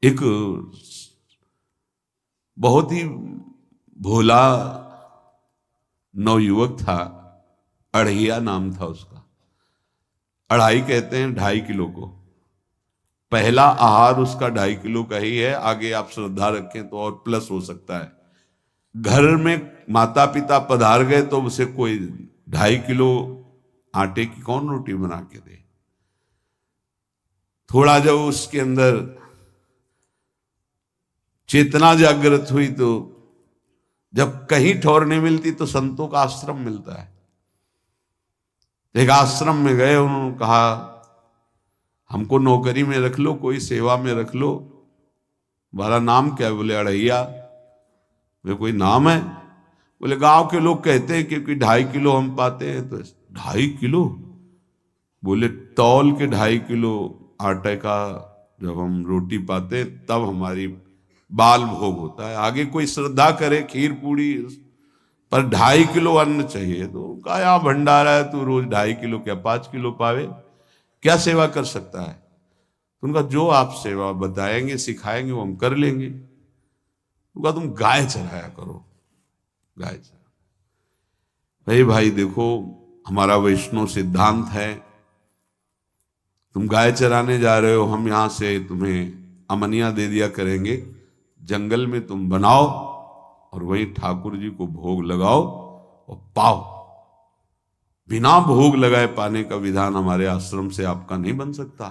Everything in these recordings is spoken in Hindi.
एक बहुत ही भोला नवयुवक था, अढ़िया नाम था उसका। अढ़ाई कहते हैं 2.5 किलो को। पहला आहार उसका 2.5 किलो का ही है, आगे आप श्रद्धा रखें तो और प्लस हो सकता है। घर में माता पिता पधार गए तो उसे कोई 2.5 किलो आटे की कौन रोटी बना के दे। थोड़ा जब उसके अंदर चेतना जागृत हुई तो जब कहीं ठौर नहीं मिलती तो संतों का आश्रम मिलता है। एक आश्रम में गए, उन्होंने कहा हमको नौकरी में रख लो, कोई सेवा में रख लो। तुम्हारा नाम क्या है? बोले अढ़ैया। बोले कोई नाम है? बोले गांव के लोग कहते हैं क्योंकि 2.5 किलो हम पाते हैं। तो 2.5 किलो? बोले तौल के 2.5 किलो आटे का जब हम रोटी पाते हैं तब हमारी बाल भोग होता है। आगे कोई श्रद्धा करे खीर पूड़ी, पर 2.5 किलो अन्न चाहिए। तो कहा यहाँ भंडारा है, तू रोज 2.5 किलो क्या 5 किलो पावे, क्या सेवा कर सकता है? तो उनका जो आप सेवा बताएंगे सिखाएंगे वो हम कर लेंगे। उनका तुम गाय चराया करो, गाय चरा। भाई देखो, हमारा वैष्णव सिद्धांत है, तुम गाय चराने जा रहे हो, हम यहां से तुम्हें अमनिया दे दिया करेंगे, जंगल में तुम बनाओ और वहीं ठाकुर जी को भोग लगाओ और पाओ। बिना भोग लगाए पाने का विधान हमारे आश्रम से आपका नहीं बन सकता।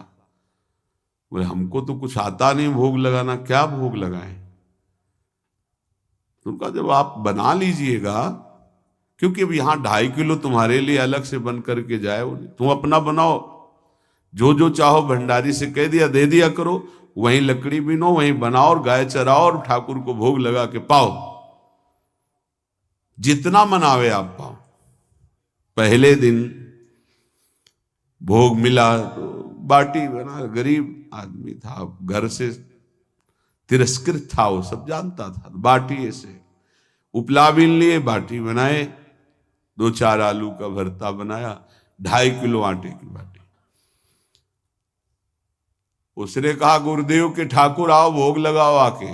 बोले हमको तो कुछ आता नहीं भोग लगाना, क्या भोग लगाएं? तो उनका जब आप बना लीजिएगा, क्योंकि अब यहां 2.5 किलो तुम्हारे लिए अलग से बन करके जाए, तुम अपना बनाओ, जो जो चाहो भंडारी से कह दिया दे दिया करो, वहीं लकड़ी बीनो, वहीं बनाओ और गाय चराओ और ठाकुर को भोग लगा के पाओ। जितना मनावे आप पाओ। पहले दिन भोग मिला तो बाटी बना, गरीब आदमी था, घर से तिरस्कृत था, वो सब जानता था। बाटी ऐसे उपला बीन लिए, बाटी बनाए, 2-4 आलू का भरता बनाया, 2.5 किलो आटे की बाटी। उसने कहा गुरुदेव के ठाकुर आओ भोग लगाओ आके।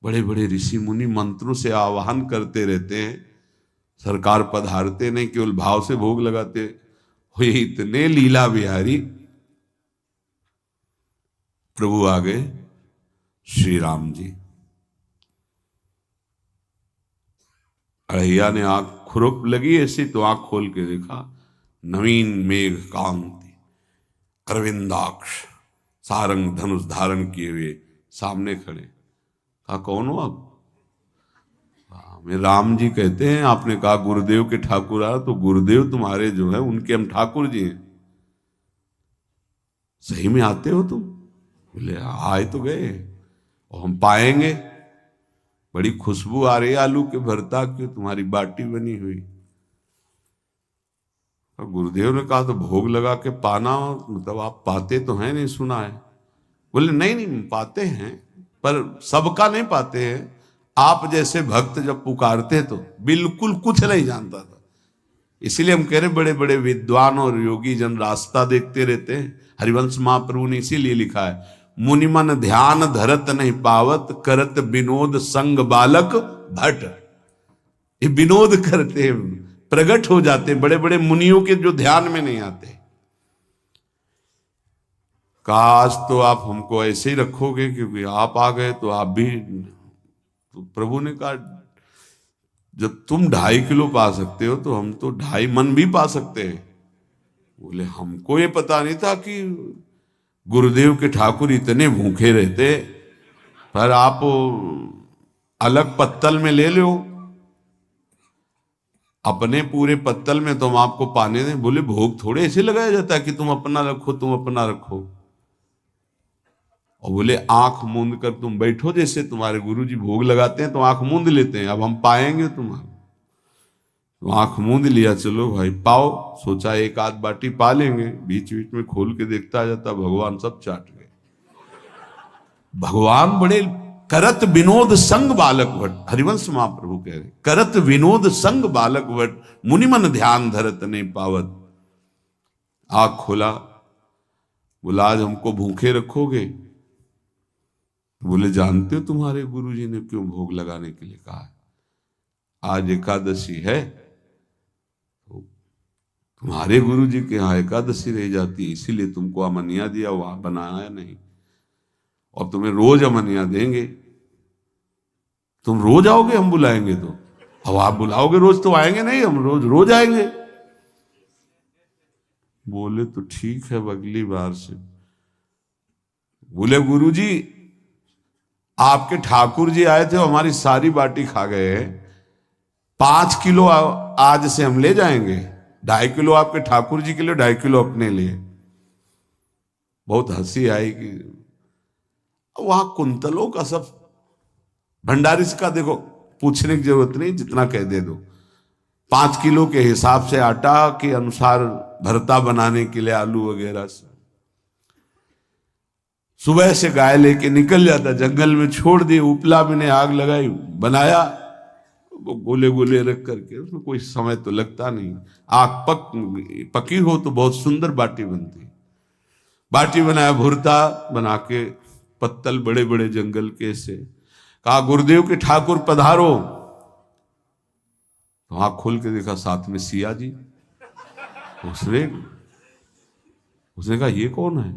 बड़े बड़े ऋषि मुनि मंत्रों से आवाहन करते रहते हैं, सरकार पधारते नहीं, केवल भाव से भोग लगाते हुए इतने लीला बिहारी प्रभु आ गए श्री राम जी। अढ़ैया ने आंख खुरक लगी ऐसी तो आंख खोल के देखा, नवीन मेघ कांति, अरविंदाक्ष, सारंग धनुष धारण किए हुए सामने खड़े। कहा कौन हो आप? मैं राम जी कहते हैं, आपने कहा गुरुदेव के ठाकुर आ, तो गुरुदेव तुम्हारे जो है उनके हम ठाकुर जी हैं। सही में आते हो तुम? बोले आए तो गए और हम पाएंगे। बड़ी खुशबू आ रही है आलू के भरता की, तुम्हारी बाटी बनी हुई। और गुरुदेव ने कहा तो भोग लगा के पाना, मतलब आप पाते तो हैं, नहीं सुना है? बोले नहीं नहीं पाते हैं, पर सबका नहीं पाते हैं। आप जैसे भक्त जब पुकारते तो बिल्कुल कुछ नहीं जानता था। इसीलिए हम कह रहे बड़े बड़े विद्वान और योगी जन रास्ता देखते रहते हैं। हरिवंश महाप्रभु ने इसीलिए लिखा है, मुनिमन ध्यान धरत नहीं पावत, करत विनोद संग बालक भट। ये विनोद करते हैं, प्रकट हो जाते हैं, बड़े बड़े मुनियों के जो ध्यान में नहीं आते। काश तो आप हमको ऐसे ही रखोगे, क्योंकि आप आ गए तो आप भी। तो प्रभु ने कहा जब तुम 2.5 किलो पा सकते हो तो हम तो 2.5 मन भी पा सकते हैं। बोले हमको ये पता नहीं था कि गुरुदेव के ठाकुर इतने भूखे रहते, पर आप अलग पत्तल में ले लो, अपने पूरे पत्तल में तो हम आपको पाने दें। बोले भोग थोड़े ऐसे लगाया जाता है कि तुम अपना रखो तुम अपना रखो। और बोले आंख मूंद कर तुम बैठो, जैसे तुम्हारे गुरुजी भोग लगाते हैं तो आंख मूंद लेते हैं, अब हम पाएंगे तुम्हारा। तो आंख मूंद लिया, चलो भाई पाओ। सोचा एक आध बाटी पा लेंगे, बीच बीच में खोल के देखता जाता, भगवान सब चाट गए। भगवान बड़े करत विनोद संग बालक भट, हरिवंश महाप्रभु कह रहे करत विनोद संग बालक भट, मुनिमन ध्यान धरत नहीं पावत। आंख खोला, बोला आज हमको भूखे रखोगे? तो बोले जानते हो तुम्हारे गुरुजी ने क्यों भोग लगाने के लिए कहा है? आज एकादशी है, तो तुम्हारे गुरुजी के यहाँ एकादशी रह जाती है, इसीलिए तुमको अमनिया दिया, वहां बनाया नहीं, और तुम्हें रोज अमनिया देंगे। तुम रोज आओगे हम बुलाएंगे तो? अब आप बुलाओगे रोज तो आएंगे नहीं, हम रोज रोज आएंगे। बोले तो ठीक है, अब अगली बार से। बोले गुरुजी आपके ठाकुर जी आए थे, हमारी सारी बाटी खा गए, 5 किलो आज से हम ले जाएंगे, 2.5 किलो आपके ठाकुर जी के लिए, 2.5 किलो अपने लिए। बहुत हंसी आई कि वहां कुंतलों का सब भंडारी का देखो, पूछने की जरूरत नहीं, जितना कह दे दो। 5 किलो के हिसाब से आटा के अनुसार भरता बनाने के लिए आलू वगैरह से सुबह से गाय लेके निकल जाता, जंगल में छोड़ दिए, उपला में ने आग लगाई, बनाया, वो गोले गोले रख करके, उसमें कोई समय तो लगता नहीं। आग पकी हो तो बहुत सुंदर बाटी बनती। बाटी बनाया, भुरता बना के, पत्तल बड़े बड़े जंगल के से, कहा गुरुदेव के ठाकुर पधारो। तो आंख खोल के देखा साथ में सिया जी। उसने कहा ये कौन है?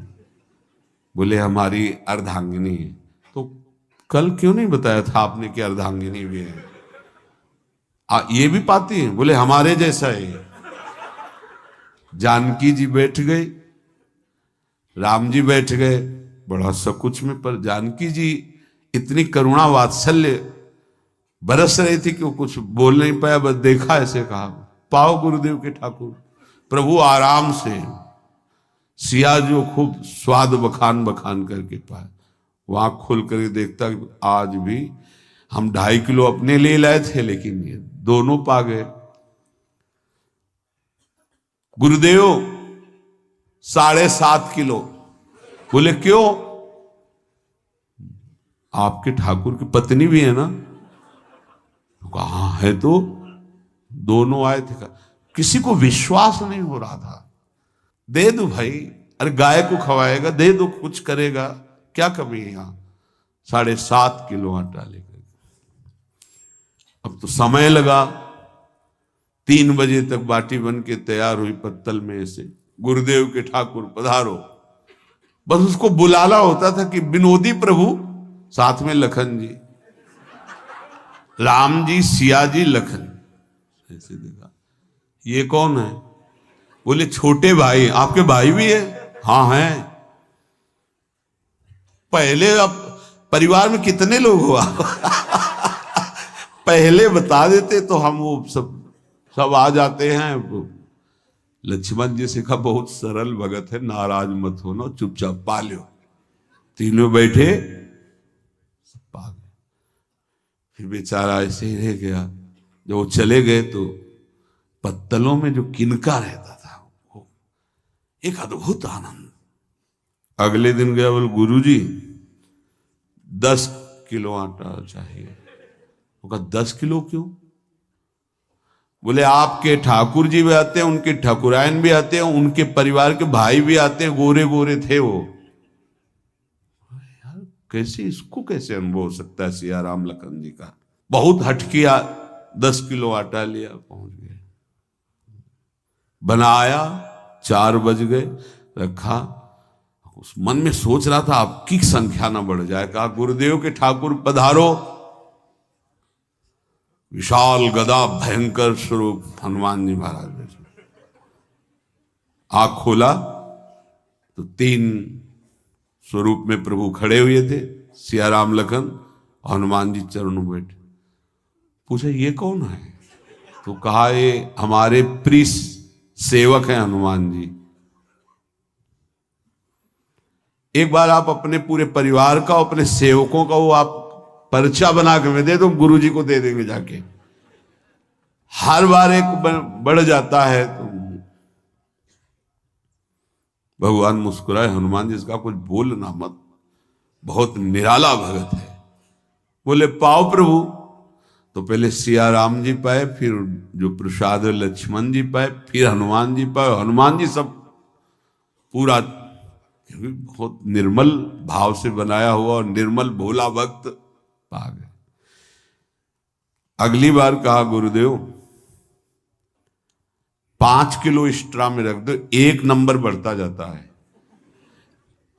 बोले हमारी अर्धांगिनी है। तो कल क्यों नहीं बताया था आपने कि अर्धांगिनी भी है? ये भी पाती है? बोले हमारे जैसा है। जानकी जी बैठ गए, राम जी बैठ गए, बड़ा सकुच में, पर जानकी जी इतनी करुणा वात्सल्य बरस रही थी कि वो कुछ बोल नहीं पाया, बस देखा, ऐसे कहा पाओ गुरुदेव के ठाकुर। प्रभु आराम से, सिया जो खूब स्वाद बखान बखान करके पाए, वहां खोल कर देखता आज भी हम 2.5 किलो अपने ले लाए थे, लेकिन ये दोनों पा गए। गुरुदेव 7.5 किलो। बोले क्यों? आपके ठाकुर की पत्नी भी है ना? कहा है, तो दोनों आए थे। किसी को विश्वास नहीं हो रहा था। दे दो भाई, अरे गाय को खवाएगा, दे दो, कुछ करेगा, क्या कमी है यहां? 7.5 किलो आटा लेकर। अब तो समय लगा, 3 बजे तक बाटी बन के तैयार हुई पत्तल में से। गुरुदेव के ठाकुर पधारो, बस उसको बुलाना होता था कि विनोदी प्रभु, साथ में लखन जी, राम जी, सिया जी, लखन। ऐसे देखा, ये कौन है? बोले छोटे भाई। आपके भाई भी है? हाँ है। पहले, अब परिवार में कितने लोग हो आप? पहले बता देते तो हम वो सब आ जाते हैं। लक्ष्मण जी से कहा बहुत सरल भगत है, नाराज मत होना, चुपचाप पा लो। तीनों बैठे, सब पा गए। फिर बेचारा ऐसे ही रह गया। जब वो चले गए तो पत्तलों में जो किनका रहता था, वो एक अद्भुत आनंद। अगले दिन गया, बोले गुरुजी 10 किलो आटा चाहिए। वो कहा 10 किलो क्यों? बोले आपके ठाकुर जी भी आते हैं, उनके ठाकुरायन भी आते हैं, उनके परिवार के भाई भी आते हैं, गोरे गोरे थे वो। यार कैसे, इसको कैसे अनुभव हो सकता है? सिया राम लखन जी का बहुत हट किया। 10 किलो आटा लिया, पहुंच गए, बनाया, 4 बज गए, रखा। उस मन में सोच रहा था आपकी संख्या ना बढ़ जाए। कहा गुरुदेव के ठाकुर पधारो। विशाल गदा, भयंकर स्वरूप हनुमान जी महाराज। आंख खोला तो 3 स्वरूप में प्रभु खड़े हुए थे, सिया राम लखन, हनुमान जी चरणों में बैठे। पूछा ये कौन है? तो कहा ये हमारे प्रिय सेवक हैं हनुमान जी। एक बार आप अपने पूरे परिवार का, अपने सेवकों का वो आप पर्चा बना के मैं दे दो, गुरु जी को दे देंगे जाके। हर बार एक बढ़ जाता है तो भगवान मुस्कुराए, हनुमान जी इसका कुछ बोलना मत, बहुत निराला भगत है। बोले पाओ प्रभु। तो पहले सिया राम जी पाए, फिर जो प्रसाद लक्ष्मण जी पाए, फिर हनुमान जी पाए। हनुमान जी सब पूरा क्योंकि बहुत निर्मल भाव से बनाया हुआ और निर्मल भोला भक्त पा गए। अगली बार कहा गुरुदेव 5 किलो एक्स्ट्रा में रख दो, 1 नंबर बढ़ता जाता है।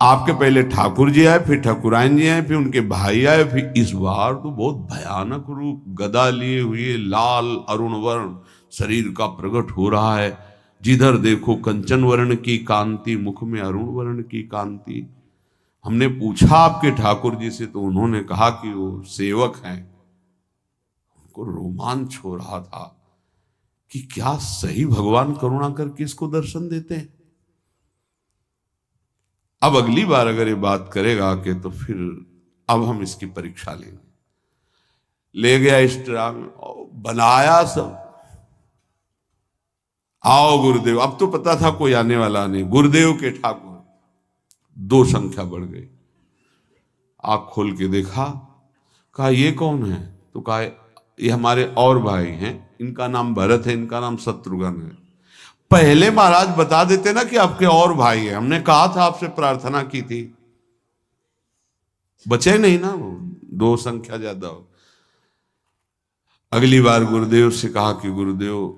आपके पहले ठाकुर जी आए, फिर ठाकुरायन जी आए, फिर उनके भाई आए, फिर इस बार तो बहुत भयानक रूप, गदा लिए हुए, लाल अरुण वर्ण शरीर का प्रकट हो रहा है। जिधर देखो कंचन वर्ण की कांति, मुख में अरुण वर्ण की कांति। हमने पूछा आपके ठाकुर जी से, तो उन्होंने कहा कि वो सेवक हैं। उनको रोमांच हो रहा था कि क्या सही भगवान करुणा करके इसको दर्शन देते हैं। अब अगली बार अगर ये बात करेगा कि तो फिर अब हम इसकी परीक्षा लेंगे। ले गया इस ट्राम, बनाया सब। आओ गुरुदेव, अब तो पता था कोई आने वाला नहीं। गुरुदेव के ठाकुर 2 संख्या बढ़ गई। आंख खोल के देखा, कहा ये कौन है? तो कहा ये हमारे और भाई हैं, इनका नाम भरत है, इनका नाम शत्रुघ्न है। पहले महाराज बता देते ना कि आपके और भाई हैं, हमने कहा था, आपसे प्रार्थना की थी। बचे नहीं ना वो, 2 संख्या ज्यादा हो। अगली बार गुरुदेव से कहा कि गुरुदेव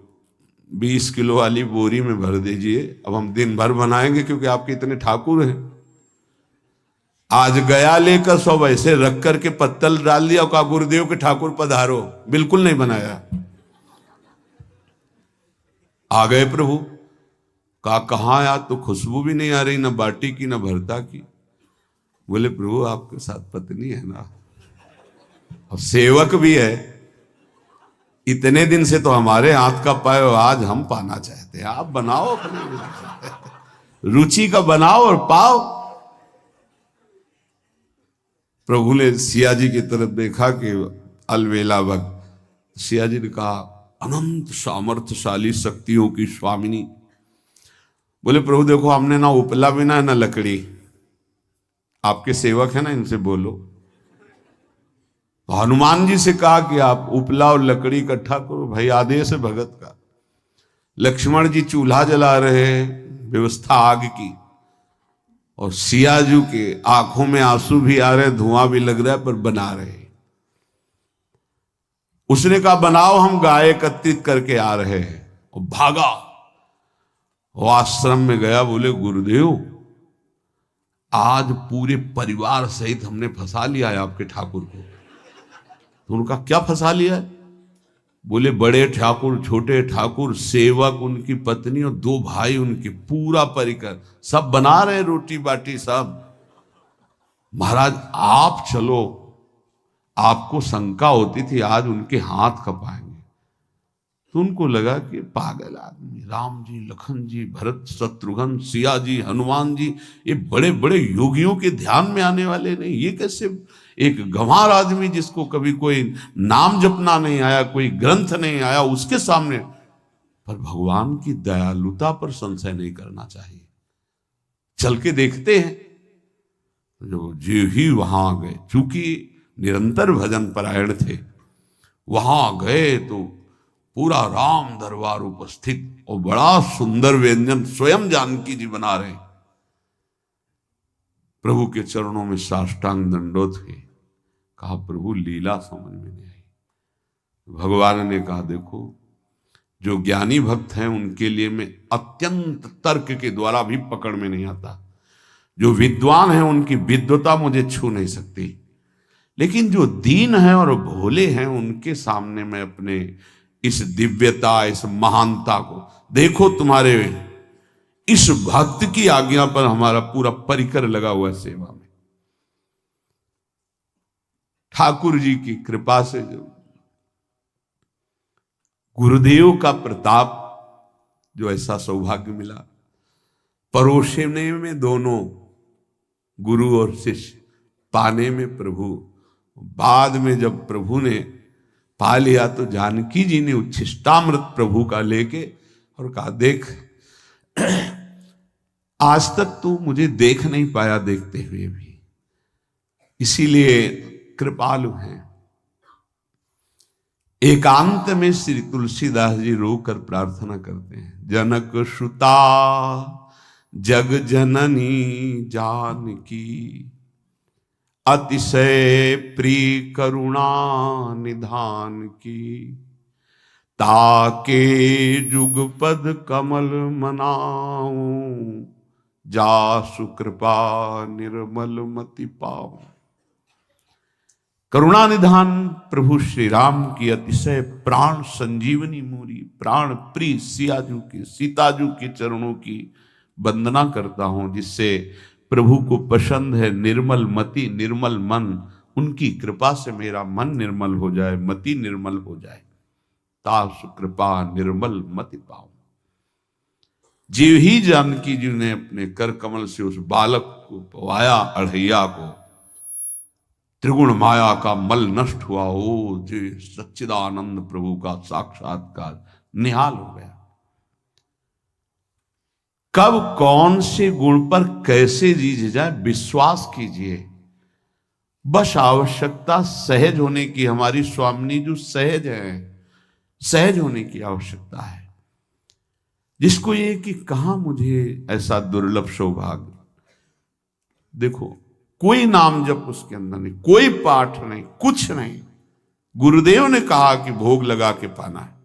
20 किलो वाली बोरी में भर दीजिए, अब हम दिन भर बनाएंगे क्योंकि आपके इतने ठाकुर हैं। आज गया लेकर सब ऐसे रख करके पत्तल डाल दिया, कहा गुरुदेव के ठाकुर पधारो। बिल्कुल नहीं बनाया। आ गए प्रभु, कहा कहाँ यार, तो खुशबू भी नहीं आ रही, ना बाटी की ना भरता की। बोले प्रभु आपके साथ पत्नी है ना, और सेवक भी है, इतने दिन से तो हमारे हाथ का पाए, आज हम पाना चाहते हैं, आप बनाओ अपने रुचि का बनाओ और पाओ। प्रभु ने सिया जी की तरफ देखा कि अलवेला भक्त। सिया जी ने कहा अनंत सामर्थ्यशाली शक्तियों की स्वामिनी। बोले प्रभु देखो, हमने ना उपला बिना ना लकड़ी, आपके सेवक है ना, इनसे बोलो। तो हनुमान जी से कहा कि आप उपला और लकड़ी इकट्ठा करो, भाई आदेश है भगत का। लक्ष्मण जी चूल्हा जला रहे हैं, व्यवस्था आग की, और सियाजू के आंखों में आंसू भी आ रहे, धुआं भी लग रहा है, पर बना रहे। उसने कहा बनाओ, हम गाय एकत्रित करके आ रहे हैं, और भागा। वो आश्रम में गया, बोले गुरुदेव आज पूरे परिवार सहित हमने फंसा लिया है आपके ठाकुर को। तो उनका क्या फंसा लिया है? बोले बड़े ठाकुर, छोटे ठाकुर, सेवक, उनकी पत्नी और 2 भाई उनके, पूरा परिकर, सब बना रहे रोटी बाटी सब। महाराज आप चलो, आपको शंका होती थी आज उनके हाथ कपाएंगे। तो उनको लगा कि पागल आदमी, राम जी, लखन जी, भरत, शत्रुघ्न, सिया जी, हनुमान जी, ये बड़े बड़े योगियों के ध्यान में आने वाले नहीं, ये कैसे एक गंवार आदमी जिसको कभी कोई नाम जपना नहीं आया, कोई ग्रंथ नहीं आया, उसके सामने। पर भगवान की दयालुता पर संशय नहीं करना चाहिए। चल के देखते हैं। जो जी ही वहां गए, चूंकि निरंतर भजन परायण थे, वहां गए तो पूरा राम दरबार उपस्थित, और बड़ा सुंदर व्यंजन स्वयं जानकी जी बना रहे। प्रभु के चरणों में साष्टांग दंडोत हुए। कहा प्रभु लीला समझ में नहीं आई। भगवान ने कहा देखो, जो ज्ञानी भक्त हैं उनके लिए मैं अत्यंत तर्क के द्वारा भी पकड़ में नहीं आता। जो विद्वान हैं उनकी विद्वता मुझे छू नहीं सकती, लेकिन जो दीन हैं और भोले हैं उनके सामने मैं अपने इस दिव्यता, इस महानता को देखो। तुम्हारे इस भक्त की आज्ञा पर हमारा पूरा परिकर लगा हुआ है सेवा में। ठाकुर जी की कृपा से जो गुरुदेव का प्रताप, जो ऐसा सौभाग्य मिला, परोसने में दोनों गुरु और शिष्य, पाने में प्रभु। बाद में जब प्रभु ने पा लिया तो जानकी जी ने उच्छिष्टामृत प्रभु का लेके और कहा देख, आज तक तू मुझे देख नहीं पाया देखते हुए भी, इसीलिए कृपालु हैं। एकांत में श्री तुलसीदास जी रोकर प्रार्थना करते हैं, जनक सुता जग जननी जानकी, अतिशय प्रिय करुणा निधान की। ताके जुगपद कमल मनाऊं, जासु कृपा निर्मल मति पाऊं। करुणा निधान प्रभु श्री राम की अतिशय प्राण संजीवनी मूरी, प्राण प्रिय सियाजू की, सीताजू के चरणों की वंदना करता हूं, जिससे प्रभु को पसंद है निर्मल मति निर्मल मन। उनकी कृपा से मेरा मन निर्मल हो जाए, मति निर्मल हो जाए। तासु कृपा निर्मल मति पाऊं। जीव ही जानकी जी ने अपने कर कमल से उस बालक को पवाया, अढ़ैया को, त्रिगुण माया का मल नष्ट हुआ। ओ जी सच्चिदानंद प्रभु का साक्षात्कार निहाल हो गया। कब कौन से गुण पर कैसे जी जाए विश्वास कीजिए। बस आवश्यकता सहज होने की। हमारी स्वामिनी जो सहज है, सहज होने की आवश्यकता है। जिसको ये कि कहां मुझे ऐसा दुर्लभ सौभाग्य। देखो कोई नाम जप उसके अंदर नहीं, कोई पाठ नहीं, कुछ नहीं। गुरुदेव ने कहा कि भोग लगा के पाना है।